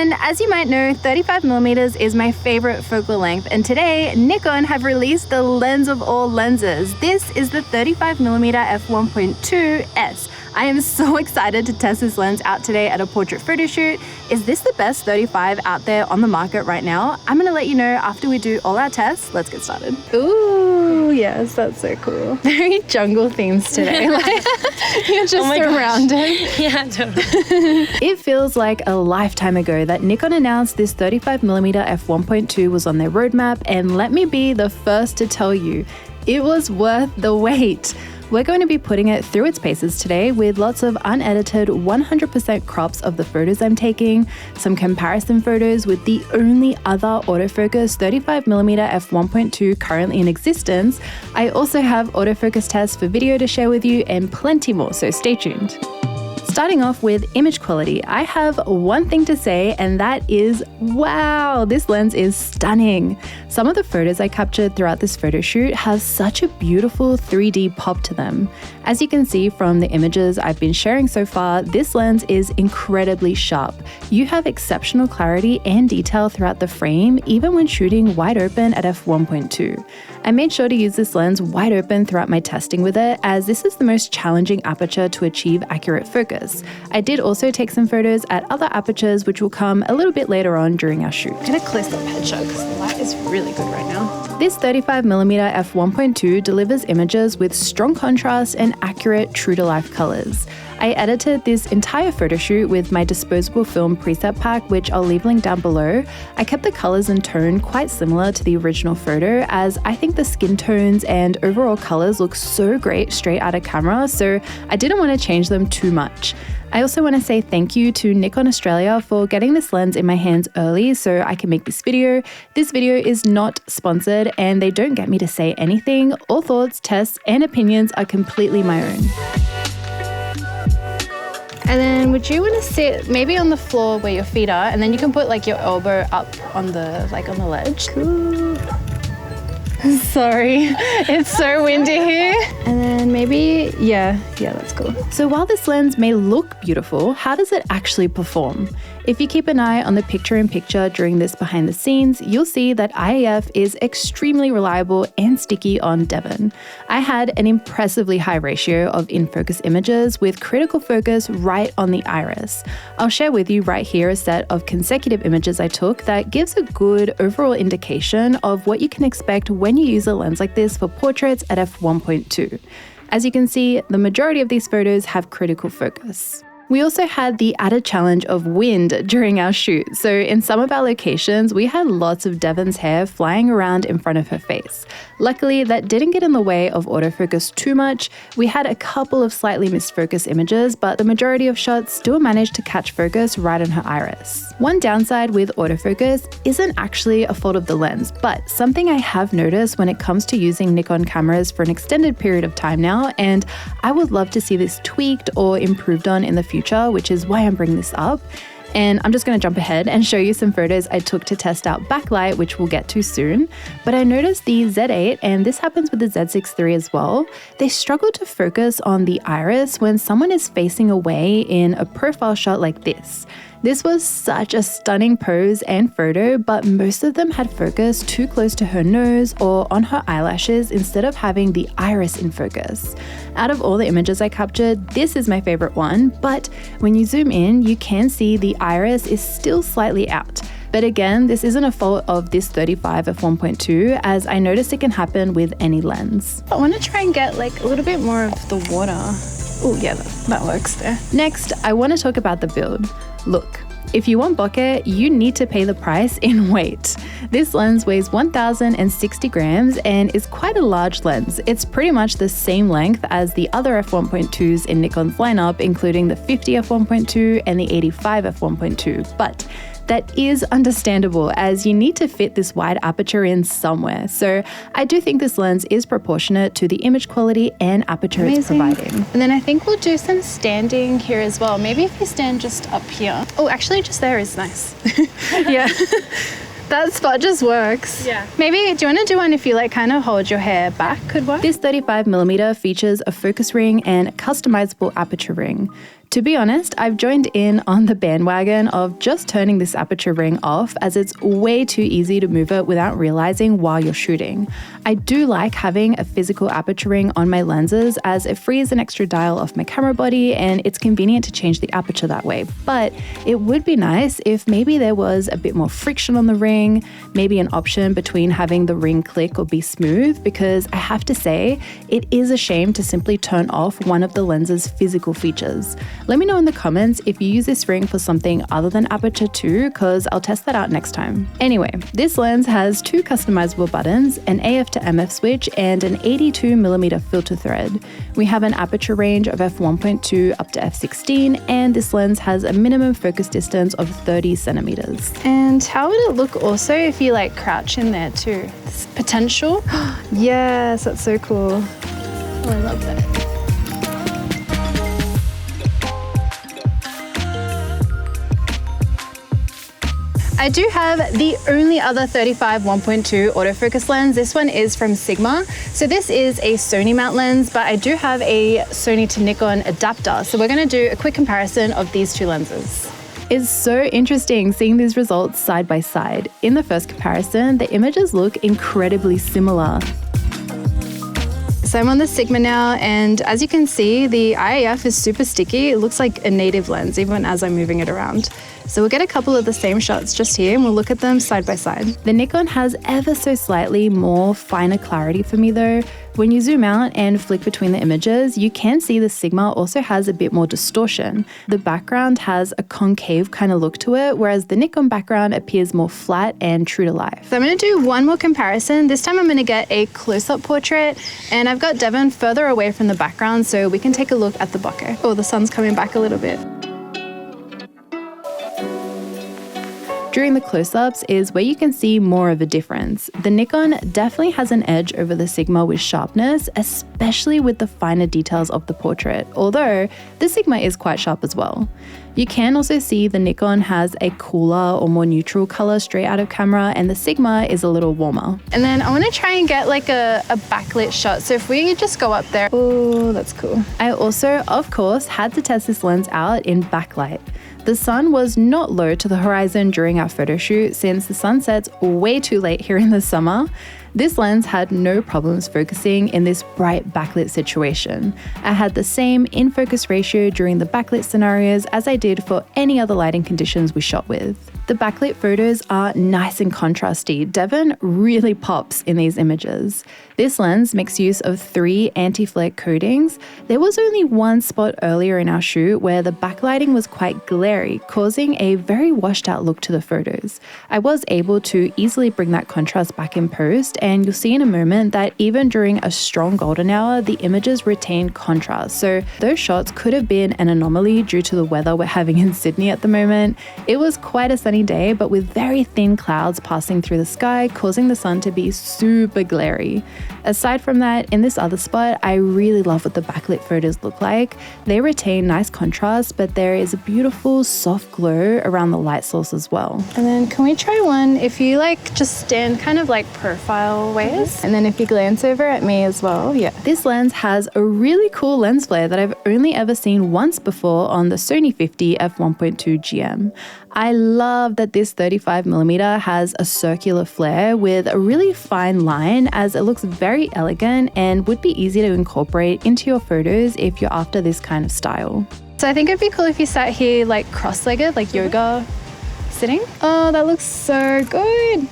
everyone! As you might know, 35mm is my favorite focal length, and today Nikon have released the lens of all lenses. This is the 35mm f1.2s. I am so excited to test this lens out today at a portrait photo shoot. Is this the best 35 out there on the market right now? I'm gonna let you know after we do all our tests. Let's get started. Ooh, yes, that's so cool. Very jungle themes today. You're just surrounded. Yeah, totally. It feels like a lifetime ago that Nikon announced this 35mm f1.2 was on their roadmap, and let me be the first to tell you, it was worth the wait. We're going to be putting it through its paces today with lots of unedited 100% crops of the photos I'm taking, some comparison photos with the only other autofocus 35mm f1.2 currently in existence. I also have autofocus tests for video to share with you and plenty more, so stay tuned. Starting off with image quality, I have one thing to say, and that is, wow, this lens is stunning. Some of the photos I captured throughout this photo shoot have such a beautiful 3D pop to them. As you can see from the images I've been sharing so far, this lens is incredibly sharp. You have exceptional clarity and detail throughout the frame, even when shooting wide open at f1.2. I made sure to use this lens wide open throughout my testing with it, as this is the most challenging aperture to achieve accurate focus. I did also take some photos at other apertures, which will come a little bit later on during our shoot. I'm gonna close up headshot because the light is really good right now. This 35mm f1.2 delivers images with strong contrast and accurate true-to-life colors. I edited this entire photo shoot with my disposable film preset pack, which I'll leave linked down below. I kept the colors and tone quite similar to the original photo, as I think the skin tones and overall colors look so great straight out of camera, so I didn't want to change them too much. I also want to say thank you to Nikon Australia for getting this lens in my hands early so I can make this video. This video is not sponsored and they don't get me to say anything. All thoughts, tests, and opinions are completely my own. And then would you want to sit maybe on the floor where your feet are, and then you can put like your elbow up on the ledge. Cool. Sorry, it's so windy here. And then maybe, yeah, that's cool. So while this lens may look beautiful, how does it actually perform? If you keep an eye on the picture-in-picture during this behind the scenes, you'll see that IAF is extremely reliable and sticky on Devon. I had an impressively high ratio of in-focus images with critical focus right on the iris. I'll share with you right here a set of consecutive images I took that gives a good overall indication of what you can expect when you use a lens like this for portraits at f1.2. As you can see, the majority of these photos have critical focus. We also had the added challenge of wind during our shoot, so in some of our locations we had lots of Devon's hair flying around in front of her face. Luckily, that didn't get in the way of autofocus too much. We had a couple of slightly missed focus images, but the majority of shots still managed to catch focus right on her iris. One downside with autofocus isn't actually a fault of the lens, but something I have noticed when it comes to using Nikon cameras for an extended period of time now, and I would love to see this tweaked or improved on in the future, which is why I'm bringing this up. And I'm just going to jump ahead and show you some photos I took to test out backlight, which we'll get to soon. But I noticed the Z8, and this happens with the Z6 III as well, they struggle to focus on the iris when someone is facing away in a profile shot like this. This was such a stunning pose and photo, but most of them had focus too close to her nose or on her eyelashes instead of having the iris in focus. Out of all the images I captured, this is my favorite one, but when you zoom in, you can see the iris is still slightly out. But again, this isn't a fault of this 35 f1.2, as I noticed it can happen with any lens. I want to try and get like a little bit more of the water. Oh yeah, that works there. Next, I want to talk about the build. Look, if you want bokeh, you need to pay the price in weight. This lens weighs 1,060 grams and is quite a large lens. It's pretty much the same length as the other f1.2s in Nikon's lineup, including the 50 f1.2 and the 85 f1.2, but that is understandable as you need to fit this wide aperture in somewhere. So I do think this lens is proportionate to the image quality and aperture it's providing. And then I think we'll do some standing here as well. Maybe if you stand just up here. Oh, actually just there is nice. Yeah. That spot just works. Yeah. Maybe, do you want to do one if you like kind of hold your hair back? Could work. This 35mm features a focus ring and a customizable aperture ring. To be honest, I've joined in on the bandwagon of just turning this aperture ring off as it's way too easy to move it without realizing while you're shooting. I do like having a physical aperture ring on my lenses as it frees an extra dial off my camera body and it's convenient to change the aperture that way. But it would be nice if maybe there was a bit more friction on the ring, maybe an option between having the ring click or be smooth, because I have to say, it is a shame to simply turn off one of the lens's physical features. Let me know in the comments if you use this ring for something other than aperture too, because I'll test that out next time. Anyway, this lens has 2 customizable buttons, an AF to MF switch, and an 82mm filter thread. We have an aperture range of f1.2 up to f16, and this lens has a minimum focus distance of 30 centimeters. And how would it look also if you like crouch in there too? This potential? Yes, that's so cool. Oh, I love that. I do have the only other 35 1.2 autofocus lens. This one is from Sigma. So this is a Sony mount lens, but I do have a Sony to Nikon adapter. So we're going to do a quick comparison of these 2 lenses. It's so interesting seeing these results side by side. In the first comparison, the images look incredibly similar. So I'm on the Sigma now, and as you can see, the IAF is super sticky. It looks like a native lens, even as I'm moving it around. So we'll get a couple of the same shots just here and we'll look at them side by side. The Nikon has ever so slightly more finer clarity for me though. When you zoom out and flick between the images, you can see the Sigma also has a bit more distortion. The background has a concave kind of look to it, whereas the Nikon background appears more flat and true to life. So I'm going to do one more comparison. This time I'm going to get a close-up portrait, and I've got Devon further away from the background so we can take a look at the bokeh. Oh, the sun's coming back a little bit. During the close-ups is where you can see more of a difference. The Nikon definitely has an edge over the Sigma with sharpness, especially with the finer details of the portrait, although the Sigma is quite sharp as well. You can also see the Nikon has a cooler or more neutral color straight out of camera, and the Sigma is a little warmer. And then I want to try and get like a backlit shot. So if we just go up there, oh, that's cool. I also, of course, had to test this lens out in backlight. The sun was not low to the horizon during our photo shoot since the sun sets way too late here in the summer. This lens had no problems focusing in this bright backlit situation. I had the same in-focus ratio during the backlit scenarios as I did for any other lighting conditions we shot with. The backlit photos are nice and contrasty. Devon really pops in these images. This lens makes use of 3 anti-flare coatings. There was only one spot earlier in our shoot where the backlighting was quite glary, causing a very washed out look to the photos. I was able to easily bring that contrast back in post, and you'll see in a moment that even during a strong golden hour, the images retain contrast. So those shots could have been an anomaly due to the weather we're having in Sydney at the moment. It was quite a sunny day, but with very thin clouds passing through the sky, causing the sun to be super glary. Aside from that, in this other spot, I really love what the backlit photos look like. They retain nice contrast, but there is a beautiful soft glow around the light source as well. And then can we try one if you like just stand kind of like profile ways? And then if you glance over at me as well, yeah. This lens has a really cool lens flare that I've only ever seen once before on the Sony 50 f1.2 GM. I love that this 35mm has a circular flare with a really fine line, as it looks very elegant and would be easy to incorporate into your photos if you're after this kind of style. So I think it'd be cool if you sat here like cross-legged, like yoga sitting. Oh, that looks so good.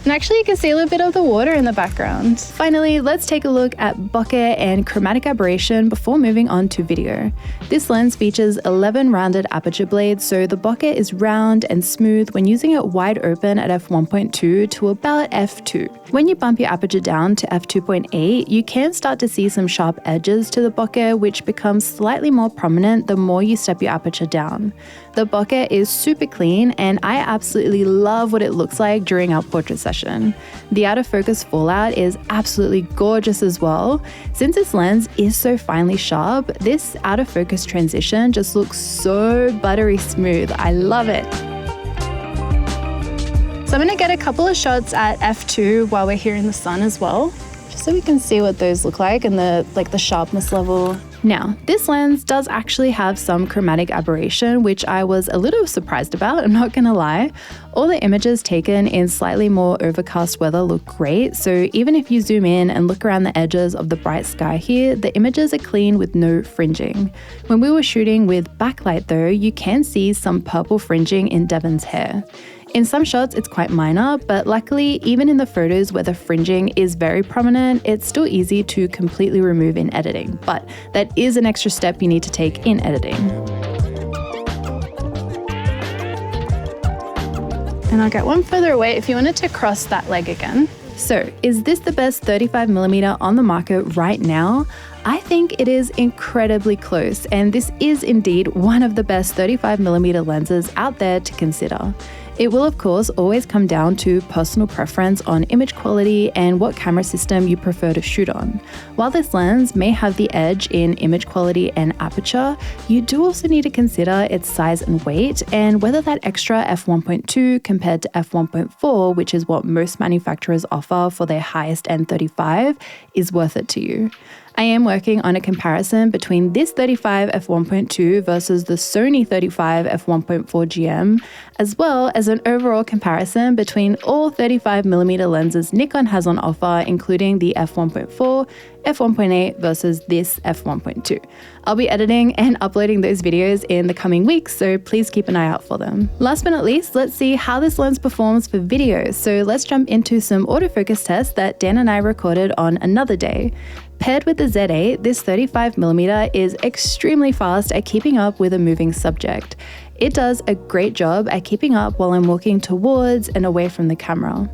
And actually you can see a little bit of the water in the background. Finally, let's take a look at bokeh and chromatic aberration before moving on to video. This lens features 11 rounded aperture blades, so the bokeh is round and smooth when using it wide open at f1.2 to about f2. When you bump your aperture down to f2.8, you can start to see some sharp edges to the bokeh, which becomes slightly more prominent the more you step your aperture down. The bokeh is super clean, and I absolutely love what it looks like during our portrait session. The out of focus fallout is absolutely gorgeous as well. Since this lens is so finely sharp, this out of focus transition just looks so buttery smooth. I love it. So I'm gonna get a couple of shots at f2 while we're here in the sun as well, just so we can see what those look like and the sharpness level Now, this lens does actually have some chromatic aberration, which I was a little surprised about, I'm not gonna lie. All the images taken in slightly more overcast weather look great, so even if you zoom in and look around the edges of the bright sky here, the images are clean with no fringing. When we were shooting with backlight though, you can see some purple fringing in Devon's hair. In some shots, it's quite minor, but luckily, even in the photos where the fringing is very prominent, it's still easy to completely remove in editing. But that is an extra step you need to take in editing. And I'll get one further away if you wanted to cross that leg again. So, is this the best 35mm on the market right now? I think it is incredibly close, and this is indeed one of the best 35mm lenses out there to consider. It will of course always come down to personal preference on image quality and what camera system you prefer to shoot on. While this lens may have the edge in image quality and aperture, you do also need to consider its size and weight and whether that extra f1.2 compared to f1.4, which is what most manufacturers offer for their highest end 35, is worth it to you. I am working on a comparison between this 35 f1.2 versus the Sony 35 f1.4 GM, as well as an overall comparison between all 35mm lenses Nikon has on offer, including the f1.4, f1.8 versus this f1.2. I'll be editing and uploading those videos in the coming weeks, so please keep an eye out for them. Last but not least, let's see how this lens performs for video. So let's jump into some autofocus tests that Dan and I recorded on another day. Paired with the Z8, this 35mm is extremely fast at keeping up with a moving subject. It does a great job at keeping up while I'm walking towards and away from the camera.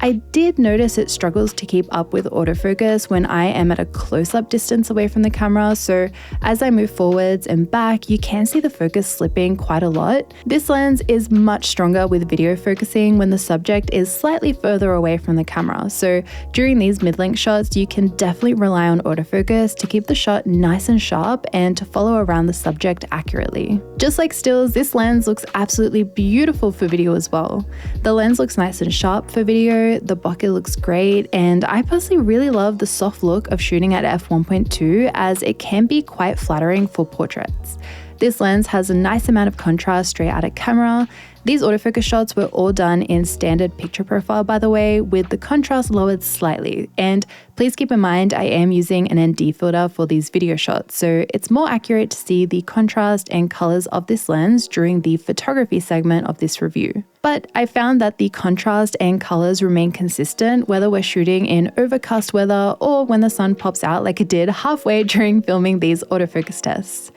I did notice it struggles to keep up with autofocus when I am at a close-up distance away from the camera, so as I move forwards and back, you can see the focus slipping quite a lot. This lens is much stronger with video focusing when the subject is slightly further away from the camera, so during these mid-length shots, you can definitely rely on autofocus to keep the shot nice and sharp and to follow around the subject accurately. Just like stills, this lens looks absolutely beautiful for video as well. The lens looks nice and sharp for video, the bokeh looks great, and I personally really love the soft look of shooting at f1.2 as it can be quite flattering for portraits. This lens has a nice amount of contrast straight out of camera. These autofocus shots were all done in standard picture profile, by the way, with the contrast lowered slightly. And please keep in mind, I am using an ND filter for these video shots, so it's more accurate to see the contrast and colors of this lens during the photography segment of this review. But I found that the contrast and colors remain consistent whether we're shooting in overcast weather or when the sun pops out like it did halfway during filming these autofocus tests.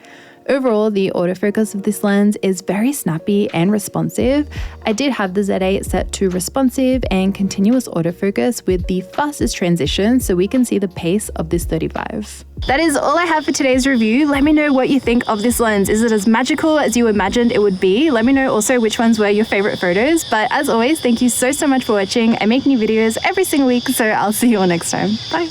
Overall, the autofocus of this lens is very snappy and responsive. I did have the Z8 set to responsive and continuous autofocus with the fastest transition so we can see the pace of this 35. That is all I have for today's review. Let me know what you think of this lens. Is it as magical as you imagined it would be? Let me know also which ones were your favorite photos. But as always, thank you so much for watching. I make new videos every single week, so I'll see you all next time. Bye.